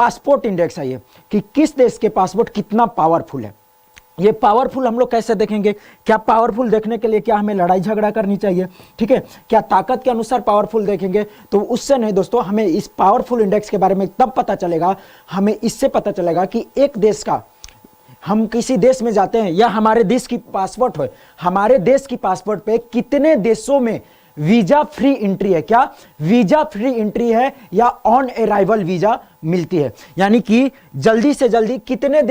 Passport index है ये, कि किस देश के पासपोर्ट कितना पावरफुल है। ये पावरफुल हम लोग कैसे देखेंगे? क्या पावरफुल देखने के लिए क्या हमें लड़ाई झगड़ा करनी चाहिए? ठीक है, क्या ताकत के अनुसार पावरफुल देखेंगे? तो उससे नहीं दोस्तों, हमें इस पावरफुल इंडेक्स के बारे में तब पता चलेगा, हमें इससे पता चलेगा कि एक देश का, हम किसी देश में जाते हैं या हमारे देश की पासपोर्ट हो, हमारे देश की पासपोर्ट पे कितने देशों में वीजा फ्री एंट्री है, क्या वीजा फ्री एंट्री है या ऑन अराइवल वीजा मिलती है, यानी कि जल्दी से जल्दी कितने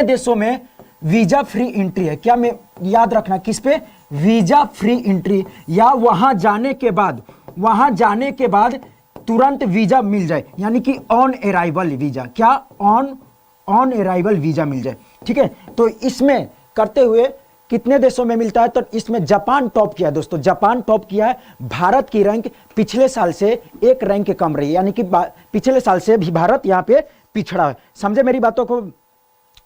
देशों में वीजा फ्री एंट्री है। क्या में याद रखना, किस पे? वीजा फ्री एंट्री, या वहां जाने के बाद तुरंत वीजा मिल जाए, यानी कि ऑन अराइवल वीजा, क्या ऑन अराइवल वीजा मिल जाए। ठीक है, तो इसमें करते हुए कितने देशों में मिलता है? तो इसमें जापान टॉप किया है दोस्तों, जापान टॉप किया है। भारत की रैंक पिछले साल से एक रैंक कम रही है, यानी कि पिछले साल से भी भारत यहां पे पिछड़ा है। समझे मेरी बातों को?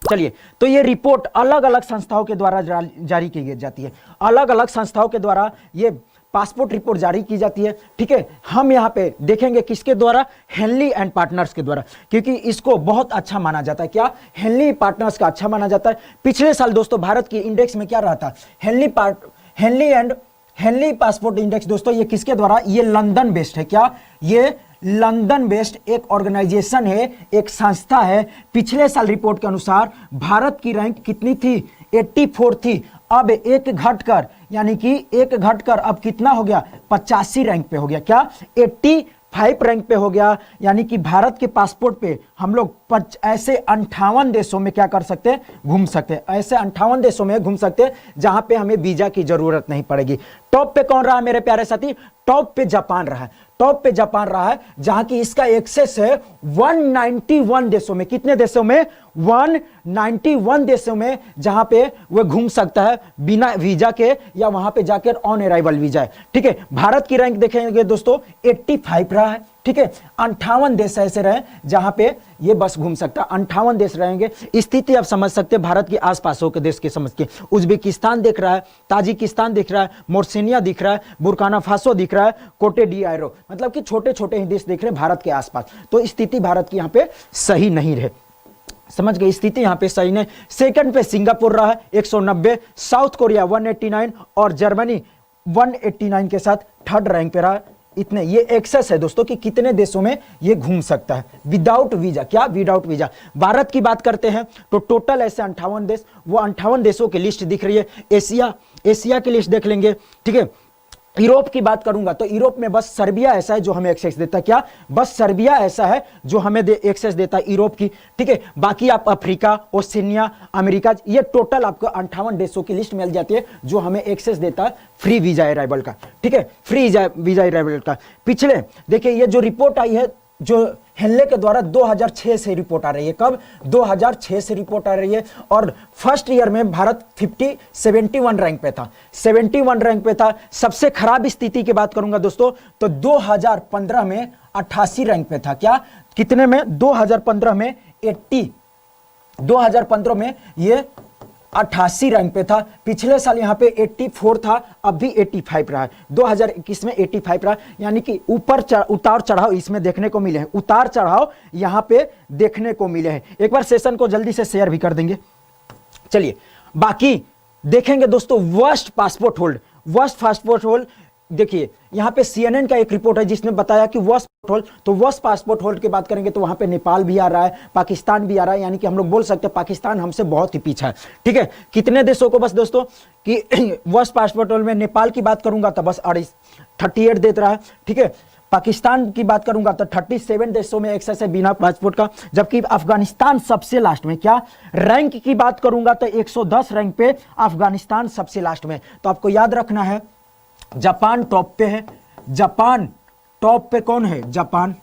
चलिए, तो ये रिपोर्ट अलग अलग संस्थाओं के द्वारा जारी की जाती है, अलग अलग संस्थाओं के द्वारा ये पासपोर्ट रिपोर्ट जारी की जाती है। ठीक है, हम यहाँ पे देखेंगे किसके द्वारा? हेनली एंड पार्टनर्स के द्वारा, क्योंकि इसको बहुत अच्छा माना जाता है। क्या? हेनली पार्टनर्स का अच्छा माना जाता है। पिछले साल दोस्तों भारत की इंडेक्स में क्या रहा था? हेनली पासपोर्ट इंडेक्स दोस्तों, ये किसके द्वारा? ये लंदन बेस्ड है। क्या? ये लंदन बेस्ड एक ऑर्गेनाइजेशन है, एक संस्था है। पिछले साल रिपोर्ट के अनुसार भारत की रैंक कितनी थी? 84 थी। अब एक घटकर, यानी कि एक घटकर अब कितना हो गया? 85 रैंक पे हो गया। क्या? 85 रैंक पे हो गया, यानी कि भारत के पासपोर्ट पे हम लोग ऐसे 58 देशों में क्या कर सकते हैं? घूम सकते हैं। ऐसे 58 देशों में घूम सकते हैं जहां पे हमें वीजा की जरूरत नहीं पड़ेगी। टॉप पे कौन रहा मेरे प्यारे साथी? टॉप पे जापान रहा है। टॉप पे जापान रहा है, जहां की इसका एक्सेस है 191 देशों में। कितने देशों में? 191 देशों में, जहां पे वह घूम सकता है बिना वीजा के, या वहां पे जाकर ऑन अराइवल वीजा है। ठीक है, भारत की रैंक देखेंगे दोस्तों 85 रहा है। ठीक है, 58 देश ऐसे रहे जहां पे ये बस घूम सकता है, 58 देश रहेंगे। स्थिति आप समझ सकते हैं भारत के आसपासों के देश के समझ के। उज्बेकिस्तान दिख रहा है, ताजिकिस्तान दिख रहा है, मोर्सिनिया दिख रहा है, बुर्किना फासो दिख रहा है, कोटे डी आयरो, मतलब कि छोटे छोटे ही देश दिख रहे हैं भारत के आसपास। तो स्थिति भारत की यहाँ पे सही नहीं रहे, समझ गए? स्थिति यहां पे सही नहीं। सेकंड पे सिंगापुर रहा है 190, साउथ कोरिया 189 और जर्मनी 189 के साथ थर्ड रैंक पे रहा। इतने ये एक्सेस है दोस्तों कि कितने देशों में ये घूम सकता है विदाउट वीजा। क्या? Without visa. भारत की बात करते हैं तो टोटल ऐसे 58 देश, वो 58 देशों की लिस्ट दिख रही है। एशिया की लिस्ट देख लेंगे। ठीक है, यूरोप की बात करूंगा तो यूरोप में बस सर्बिया ऐसा है जो हमें एक्सेस देता है। क्या? बस सर्बिया ऐसा है जो हमें एक्सेस देता है यूरोप की। ठीक है, बाकी आप अफ्रीका, ओशिनिया, अमेरिका, ये टोटल आपको 58 देशों की लिस्ट मिल जाती है जो हमें एक्सेस देता है फ्री वीजा अराइवल का। ठीक है, फ्री वीजा अराइवल का। पिछले देखिए ये जो रिपोर्ट आई है, जो हेनले के द्वारा 2006 से रिपोर्ट आ रही है। कब? 2006 से रिपोर्ट आ रही है। और फर्स्ट ईयर में भारत 71 रैंक पे था, 71 रैंक पे था। सबसे खराब स्थिति की बात करूंगा दोस्तों तो 2015 में 88 रैंक पे था। क्या? कितने में? 2015 में 2015 में ये 88 रैंक पे था। पिछले साल यहाँ पे 84 था, अब भी 85 रहा है। 2021 में 85 रहा, यानी कि उतार चढ़ाव इसमें देखने को मिले हैं, उतार चढ़ाव यहाँ पे देखने को मिले हैं। एक बार सेशन को जल्दी से शेयर भी कर देंगे। चलिए बाकी देखेंगे दोस्तों वर्स्ट पासपोर्ट होल्ड। देखिए यहाँ पे CNN का एक रिपोर्ट है जिसमें बताया कि वर्स्ट पासपोर्ट होल्ड की बात करेंगे तो वहां पे नेपाल भी आ रहा है, पाकिस्तान भी आ रहा है, यानी कि हम लोग बोल सकते हैं पाकिस्तान हमसे बहुत ही पीछा है। ठीक है, कितने देशों को? बस दोस्तों कि वर्स्ट पासपोर्ट होल्ड में नेपाल की बात करूंगा तो बस 38 देता रहा है। ठीक है, पाकिस्तान की बात करूंगा तो 37 देशों में एक्सेस है बिना पासपोर्ट का, जबकि अफगानिस्तान सबसे लास्ट में। क्या? रैंक की बात करूंगा तो 110 रैंक पे अफगानिस्तान सबसे लास्ट में। तो आपको याद रखना है जापान टॉप पे है। जापान टॉप पे कौन है? जापान।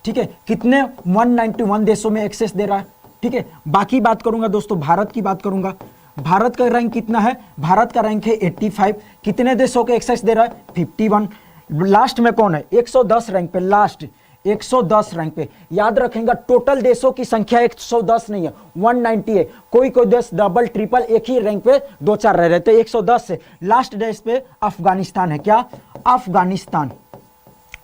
ठीक है, कितने? 191 देशों में एक्सेस दे रहा है। ठीक है, बाकी बात करूंगा दोस्तों भारत की बात करूंगा। भारत का रैंक कितना है? भारत का रैंक है 85। कितने देशों के एक्सेस दे रहा है? 51। लास्ट में कौन है? 110 रैंक पे, लास्ट 110 रैंक पे। याद रखेंगे टोटल देशों की संख्या 110 नहीं है, 190 है। कोई कोई देश डबल ट्रिपल एक ही रैंक पे 2-4 रह रहे थे। 110 से लास्ट देश पे अफगानिस्तान है। क्या?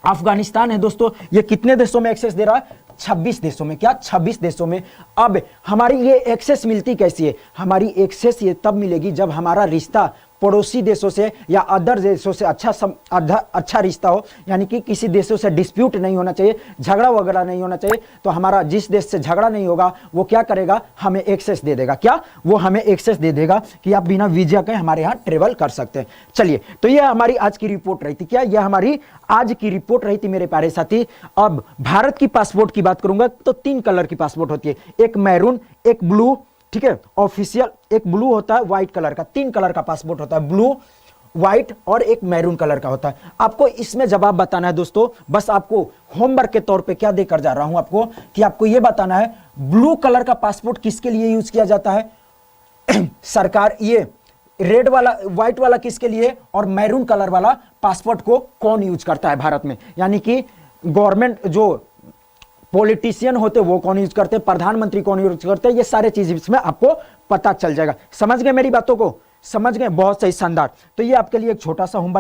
अफगानिस्तान है दोस्तों। ये कितने देशों में एक्सेस दे रहा है? 26 देशों में। क्या 26 देशों में। अब हमारी ये एक्सेस मिलती कैसी है? हमारी एक्सेस ये तब मिलेगी जब हमारा रिश्ता पड़ोसी देशों से या अदर देशों से अच्छा रिश्ता हो, यानी कि किसी देशों से डिस्प्यूट नहीं होना चाहिए, झगड़ा वगैरह नहीं होना चाहिए। तो हमारा जिस देश से झगड़ा नहीं होगा वो क्या करेगा, हमें एक्सेस दे देगा। क्या? वो हमें एक्सेस दे देगा कि आप बिना वीजा के हमारे यहाँ ट्रेवल कर सकते हैं। चलिए, तो ये हमारी आज की रिपोर्ट रही थी। क्या? यह हमारी आज की रिपोर्ट रही थी मेरे प्यारे साथी। अब भारत की पासपोर्ट की बात करूंगा तो 3 कलर की पासपोर्ट होती है, एक मैरून, एक ब्लू, ठीक है, ऑफिशियल, एक ब्लू होता है, व्हाइट कलर का। 3 कलर का पासपोर्ट होता है, ब्लू, व्हाइट और एक मैरून कलर का होता है। आपको इसमें जवाब बताना है दोस्तों। बस आपको होमवर्क के तौर पे क्या देकर जा रहा हूं आपको, कि आपको यह बताना है ब्लू कलर का पासपोर्ट किसके लिए यूज किया जाता है सरकार, ये रेड वाला, व्हाइट वाला किसके लिए, और मैरून कलर वाला पासपोर्ट को कौन यूज करता है भारत में, यानी कि गवर्नमेंट जो पॉलिटिशियन होते वो कौन यूज करते, प्रधानमंत्री कौन यूज करते, ये सारे चीज इसमें आपको पता चल जाएगा। समझ गए मेरी बातों को? समझ गए? बहुत सही, शानदार। तो ये आपके लिए एक छोटा सा होमवर्क